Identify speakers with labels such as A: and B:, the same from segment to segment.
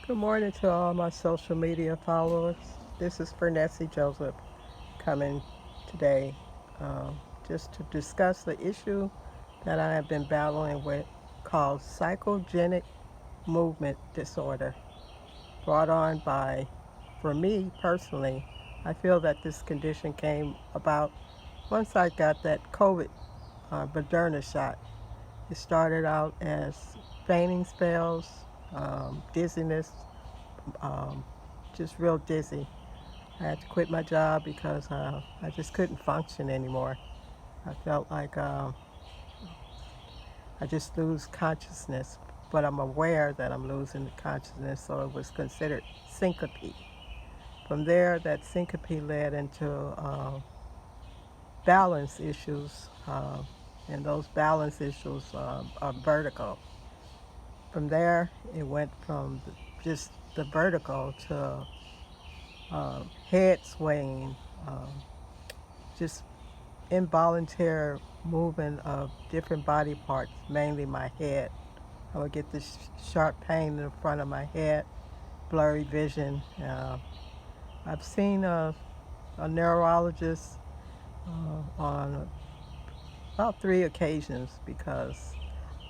A: Good morning to all my social media followers. This is Vernessie Joseph coming today just to discuss the issue that I have been battling with called psychogenic movement disorder, brought on by, for me personally, I feel that this condition came about once I got that COVID Moderna shot. It started out as fainting spells, dizziness, um, just real dizzy. I had to quit my job because I just couldn't function anymore. I felt like I just lose consciousness, but I'm aware that I'm losing consciousness, so it was considered syncope. From there, that syncope led into balance issues, and those balance issues are vertigo. From there, it went from just the vertigo to head swaying, just involuntary movement of different body parts, mainly my head. I would get this sharp pain in the front of my head, blurry vision. I've seen a neurologist on about 3 occasions because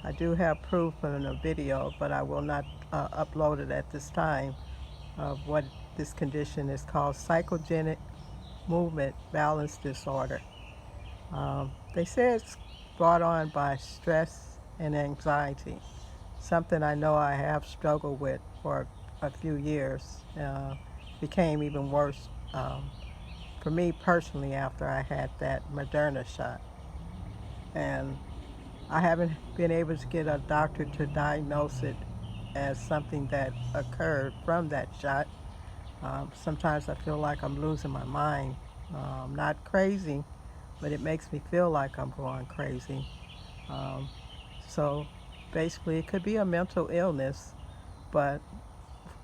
A: I do have proof in a video, but I will not upload it at this time of what this condition is called psychogenic movement balance disorder. They say it's brought on by stress and anxiety, something I know I have struggled with for a few years. Became even worse for me personally after I had that Moderna shot. And I haven't been able to get a doctor to diagnose it as something that occurred from that shot. Sometimes I feel like I'm losing my mind. I'm not crazy, but it makes me feel like I'm going crazy. Um, so basically, it could be a mental illness, but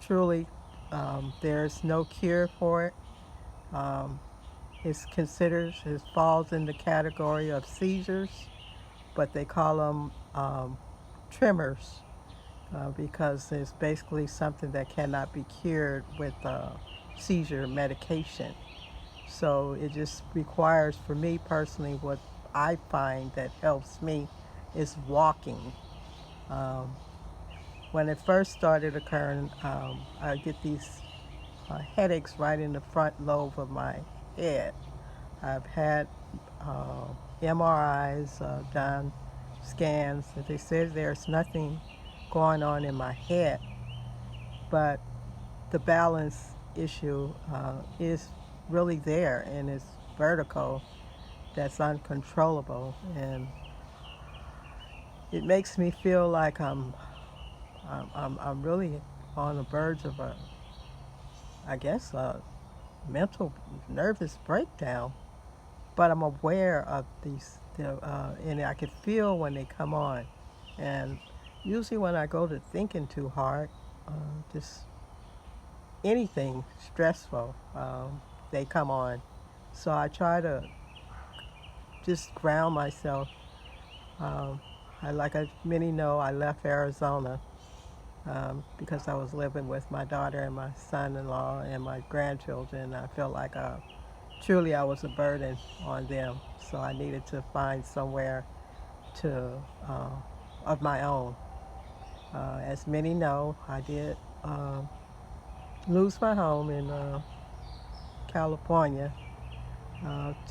A: truly, there's no cure for it. Um, it falls in the category of seizures, but they call them tremors because it's basically something that cannot be cured with seizure medication. So it just requires, for me personally, what I find that helps me is walking. Um, when it first started occurring, I get these headaches right in the front lobe of my head. I've had uh, MRIs done, scans, and they said there's nothing going on in my head, but the balance issue is really there, and it's vertical, that's uncontrollable, and it makes me feel like I'm really on the verge of I guess, a mental nervous breakdown. But I'm aware of and I can feel when they come on. And usually when I go to thinking too hard, just anything stressful, they come on. So I try to just ground myself. Um, many know, I left Arizona because I was living with my daughter and my son-in-law and my grandchildren. I felt like truly I was a burden on them, so I needed to find somewhere to uh, of my own. As many know, I did lose my home in California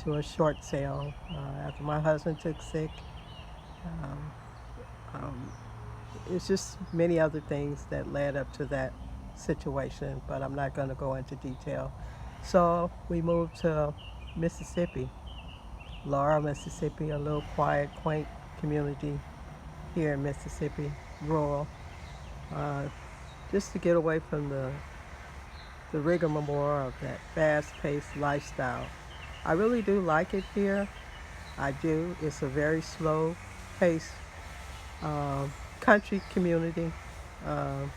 A: to a short sale after my husband took sick. Um, um, it's just many other things that led up to that situation, but I'm not going to go into detail. So we moved to Mississippi, Laurel, Mississippi, a little quiet, quaint community here in Mississippi, rural, uh, just to get away from the rigmarole of that fast-paced lifestyle. I really do like it here. I do. It's a very slow-paced country community. Um,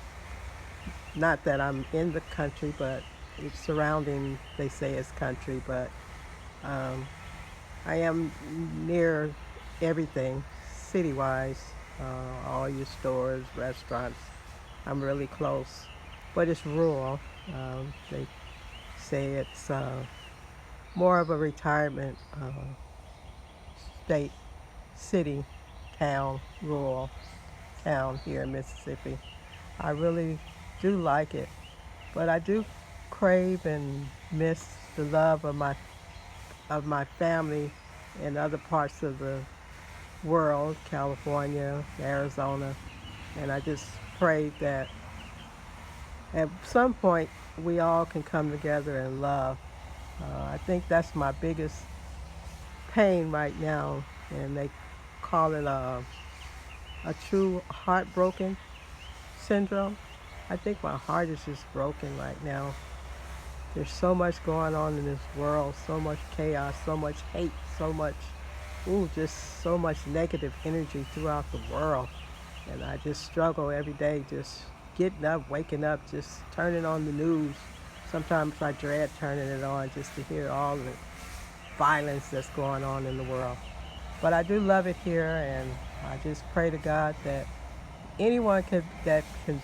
A: Not that I'm in the country, but it's surrounding, they say it's country, but um, I am near everything city-wise, all your stores, restaurants. I'm really close. but it's rural. They say it's more of a retirement state, city, town, rural town here in Mississippi. I really do like it, but I do crave and miss the love of my family in other parts of the world, California, Arizona, and I just pray that at some point we all can come together and love. I think that's my biggest pain right now, and they call it a true heartbroken syndrome. I think my heart is just broken right now. There's so much going on in this world, so much chaos, so much hate, so much, just so much negative energy throughout the world. And I just struggle every day, just getting up, waking up, just turning on the news. Sometimes I dread turning it on just to hear all the violence that's going on in the world. But I do love it here, and I just pray to God that anyone that can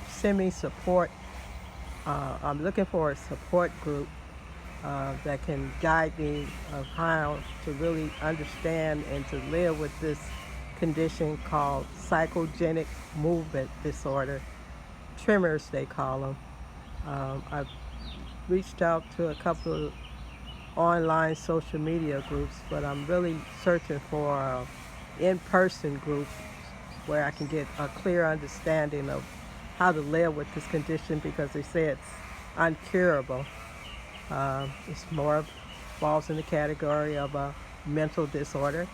A: send me support. I'm looking for a support group that can guide me of how to really understand and to live with this condition called psychogenic movement disorder. Tremors, they call them. I've reached out to a couple of online social media groups, but I'm really searching for an in-person group where I can get a clear understanding of how to live with this condition, because they say it's uncurable. It's more falls in the category of a mental disorder,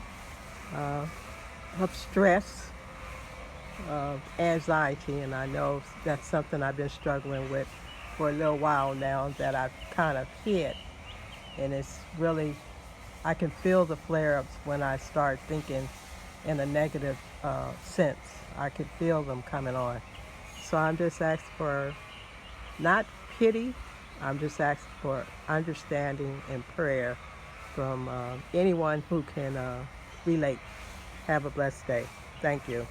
A: uh, of stress, of anxiety, and I know that's something I've been struggling with for a little while now that I've kind of hid, and it's really, I can feel the flare-ups when I start thinking in a negative sense. I can feel them coming on. So I'm just asking for not pity, I'm just asking for understanding and prayer from anyone who can relate. Have a blessed day. Thank you.